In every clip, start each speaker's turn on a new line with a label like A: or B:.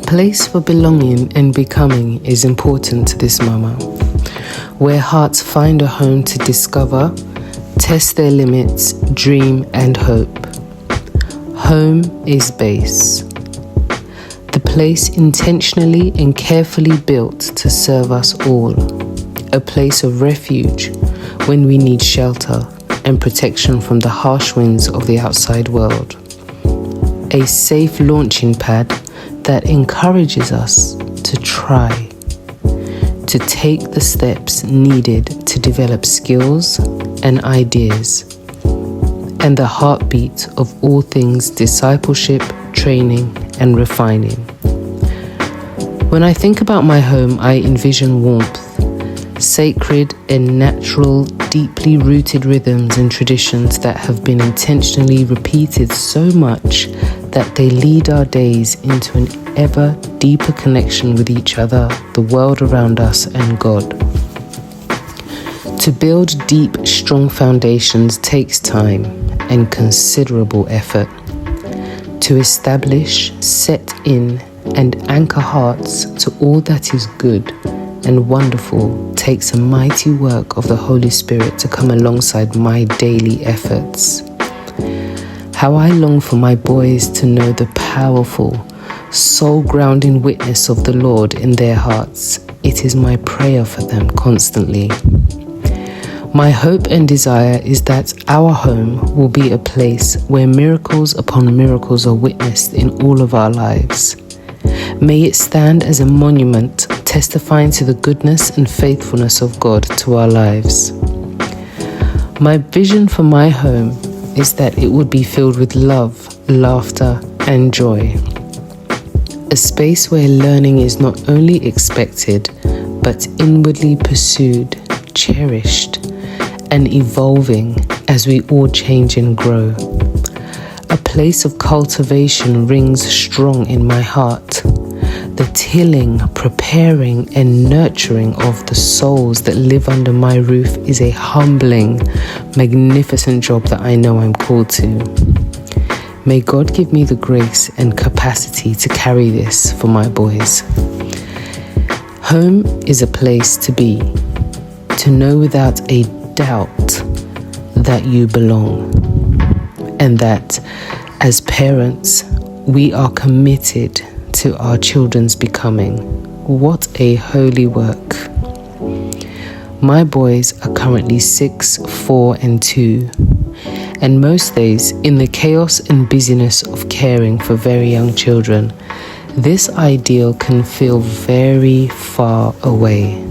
A: place for belonging and becoming is important to this mama, where hearts find a home to discover, test their limits, dream and hope. Home is base. The place intentionally and carefully built to serve us all. A place of refuge when we need shelter and protection from the harsh winds of the outside world. A safe launching pad that encourages us to try, to take the steps needed to develop skills and ideas, and the heartbeat of all things discipleship, training, and refining. When I think about my home, I envision warmth, sacred and natural, deeply rooted rhythms and traditions that have been intentionally repeated so much that they lead our days into an ever deeper connection with each other, the world around us, and God. To build deep, strong foundations takes time and considerable effort. To establish, set in, and anchor hearts to all that is good and wonderful takes a mighty work of the Holy Spirit to come alongside my daily efforts. How I long for my boys to know the powerful, soul-grounding witness of the Lord in their hearts. It is my prayer for them constantly. My hope and desire is that our home will be a place where miracles upon miracles are witnessed in all of our lives. May it stand as a monument testifying to the goodness and faithfulness of God to our lives. My vision for my home is that it would be filled with love, laughter, and joy. A space where learning is not only expected, but inwardly pursued, cherished, and evolving as we all change and grow. A place of cultivation rings strong in my heart. The tilling, preparing, and nurturing of the souls that live under my roof is a humbling, magnificent job that I know I'm called to. May God give me the grace and capacity to carry this for my boys. Home is a place to be, to know without a doubt that you belong, and that as parents, we are committed to our children's becoming. What a holy work. My boys are currently 6, 4, and 2, and most days, in the chaos and busyness of caring for very young children, this ideal can feel very far away,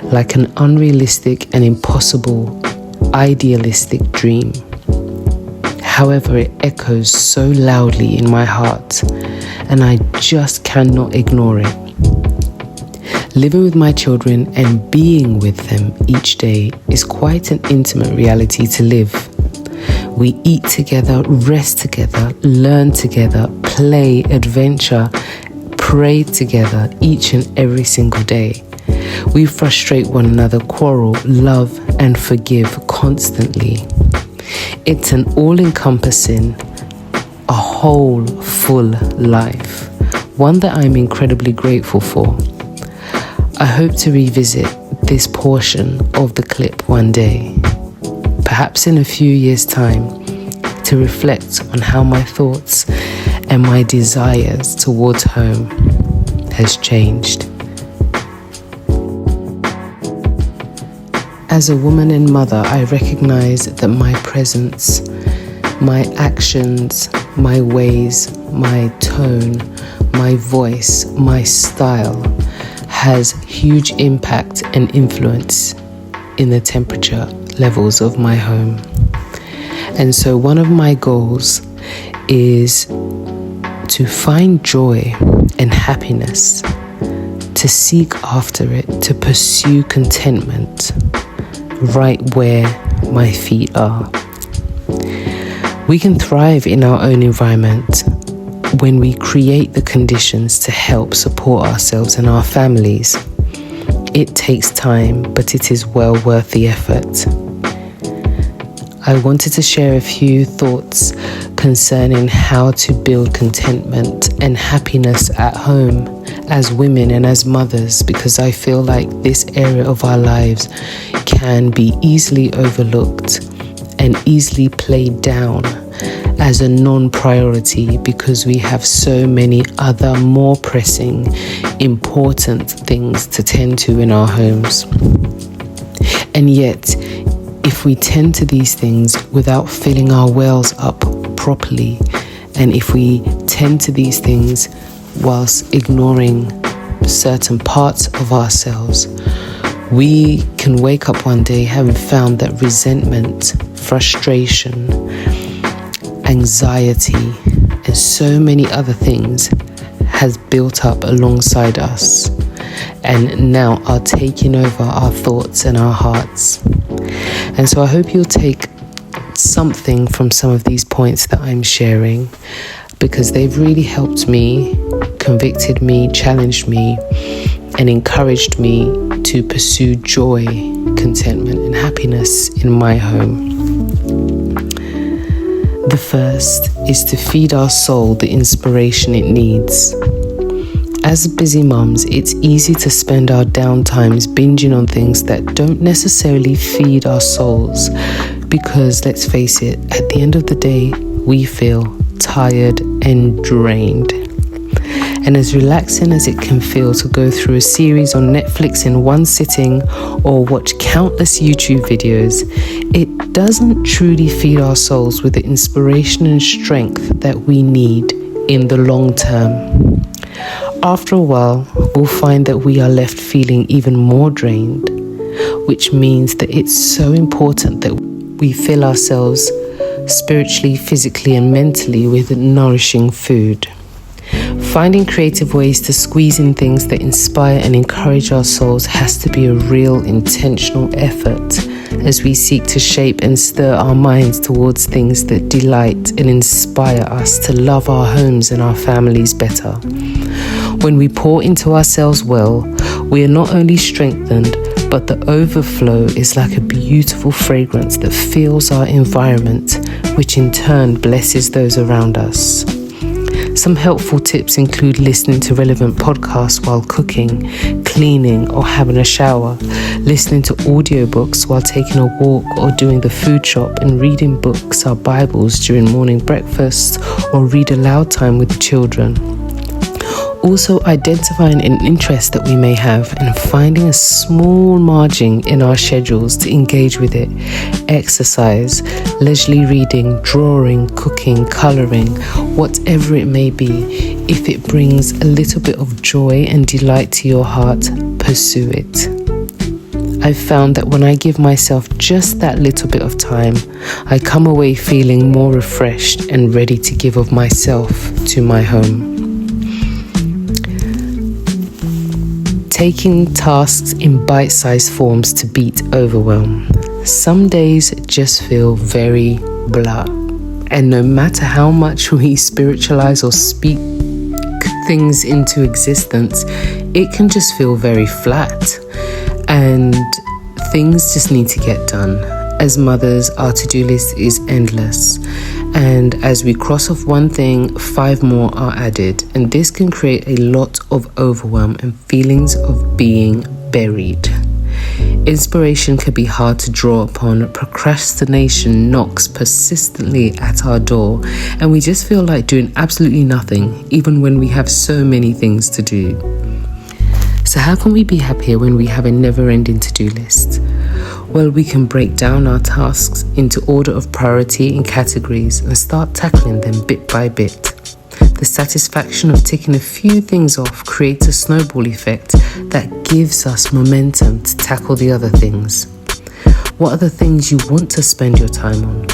A: like an unrealistic and impossible idealistic dream. However, it echoes so loudly in my heart, and I just cannot ignore it. Living with my children and being with them each day is quite an intimate reality to live. We eat together, rest together, learn together, play, adventure, pray together each and every single day. We frustrate one another, quarrel, love, and forgive constantly. It's an all-encompassing, a whole, full life, one that I'm incredibly grateful for. I hope to revisit this portion of the clip one day, perhaps in a few years' time, to reflect on how my thoughts and my desires towards home has changed. As a woman and mother, I recognize that my presence, my actions, my ways, my tone, my voice, my style has huge impact and influence in the temperature levels of my home. And so one of my goals is to find joy and happiness, to seek after it, to pursue contentment right where my feet are. We can thrive in our own environment when we create the conditions to help support ourselves and our families. It takes time, but it is well worth the effort. I wanted to share a few thoughts concerning how to build contentment and happiness at home as women and as mothers, because I feel like this area of our lives can be easily overlooked and easily played down as a non-priority because we have so many other more pressing, important things to tend to in our homes. And yet, if we tend to these things without filling our wells up properly, and if we tend to these things whilst ignoring certain parts of ourselves, we can wake up one day having found that resentment, frustration, anxiety, and so many other things has built up alongside us and now are taking over our thoughts and our hearts. And so I hope you'll take something from some of these points that I'm sharing, because they've really helped me, convicted me, challenged me, and encouraged me to pursue joy, contentment, and happiness in my home. The first is to feed our soul the inspiration it needs. As busy mums, it's easy to spend our downtimes binging on things that don't necessarily feed our souls, because let's face it, at the end of the day, we feel tired and drained. And as relaxing as it can feel to go through a series on Netflix in one sitting or watch countless YouTube videos, it doesn't truly feed our souls with the inspiration and strength that we need in the long term. After a while, we'll find that we are left feeling even more drained, which means that it's so important that we fill ourselves spiritually, physically, and mentally with nourishing food. Finding creative ways to squeeze in things that inspire and encourage our souls has to be a real intentional effort as we seek to shape and stir our minds towards things that delight and inspire us to love our homes and our families better. When we pour into ourselves well, we are not only strengthened, but the overflow is like a beautiful fragrance that fills our environment, which in turn blesses those around us. Some helpful tips include listening to relevant podcasts while cooking, cleaning, or having a shower, listening to audiobooks while taking a walk or doing the food shop, and reading books or Bibles during morning breakfast or read aloud time with the children. Also, identifying an interest that we may have and finding a small margin in our schedules to engage with it. Exercise, leisurely reading, drawing, cooking, colouring, whatever it may be. If it brings a little bit of joy and delight to your heart, pursue it. I've found that when I give myself just that little bit of time, I come away feeling more refreshed and ready to give of myself to my home. Taking tasks in bite-sized forms to beat overwhelm. Some days just feel very blah. And no matter how much we spiritualize or speak things into existence, it can just feel very flat. And things just need to get done. As mothers, our to-do list is endless. And as we cross off one thing, 5 more are added. And this can create a lot of overwhelm and feelings of being buried. Inspiration can be hard to draw upon. Procrastination knocks persistently at our door. And we just feel like doing absolutely nothing, even when we have so many things to do. So how can we be happier when we have a never-ending to-do list? Well, we can break down our tasks into order of priority in categories and start tackling them bit by bit. The satisfaction of ticking a few things off creates a snowball effect that gives us momentum to tackle the other things. What are the things you want to spend your time on?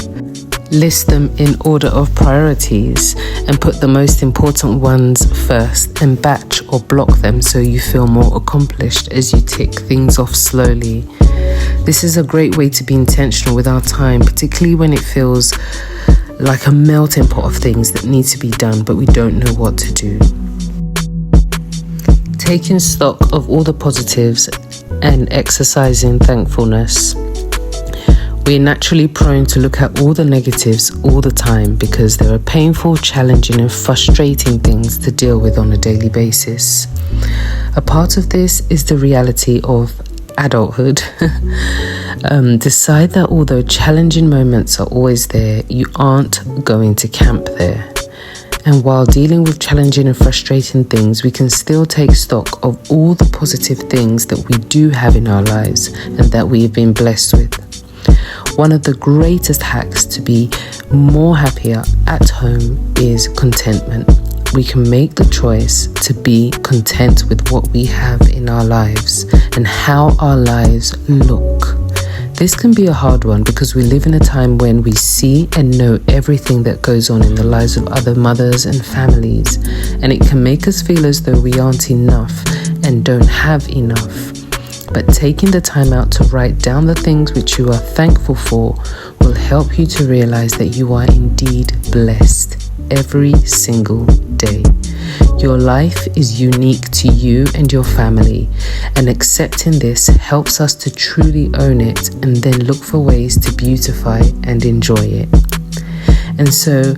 A: List them in order of priorities and put the most important ones first, and batch or block them so you feel more accomplished as you tick things off slowly. This is a great way to be intentional with our time, particularly when it feels like a melting pot of things that need to be done, but we don't know what to do. Taking stock of all the positives and exercising thankfulness. We're naturally prone to look at all the negatives all the time because there are painful, challenging and frustrating things to deal with on a daily basis. A part of this is the reality of adulthood. Decide that although challenging moments are always there, you aren't going to camp there. And while dealing with challenging and frustrating things, we can still take stock of all the positive things that we do have in our lives and that we have been blessed with. One of the greatest hacks to be more happier at home is contentment. We can make the choice to be content with what we have in our lives and how our lives look. This can be a hard one because we live in a time when we see and know everything that goes on in the lives of other mothers and families, and it can make us feel as though we aren't enough and don't have enough. But taking the time out to write down the things which you are thankful for will help you to realize that you are indeed blessed every single day. Your life is unique to you and your family, and accepting this helps us to truly own it and then look for ways to beautify and enjoy it. And so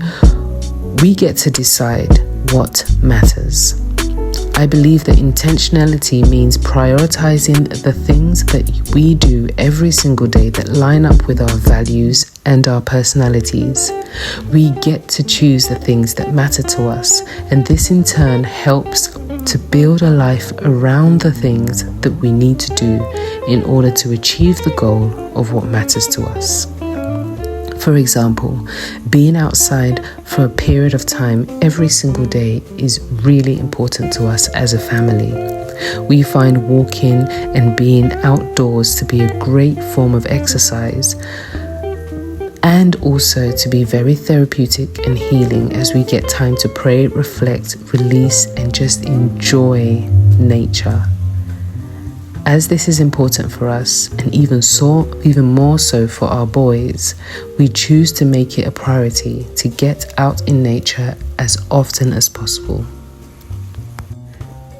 A: we get to decide what matters. I believe that intentionality means prioritizing the things that we do every single day that line up with our values and our personalities. We get to choose the things that matter to us, and this in turn helps to build a life around the things that we need to do in order to achieve the goal of what matters to us. For example, being outside for a period of time every single day is really important to us as a family. We find walking and being outdoors to be a great form of exercise and also to be very therapeutic and healing as we get time to pray, reflect, release and just enjoy nature. As this is important for us, and even more so for our boys, we choose to make it a priority to get out in nature as often as possible.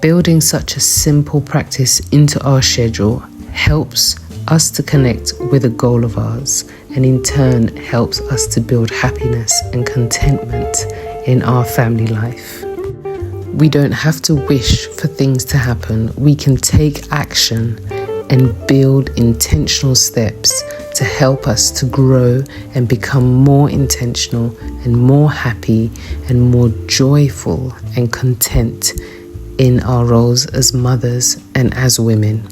A: Building such a simple practice into our schedule helps us to connect with a goal of ours, and in turn helps us to build happiness and contentment in our family life. We don't have to wish for things to happen. We can take action and build intentional steps to help us to grow and become more intentional and more happy and more joyful and content in our roles as mothers and as women.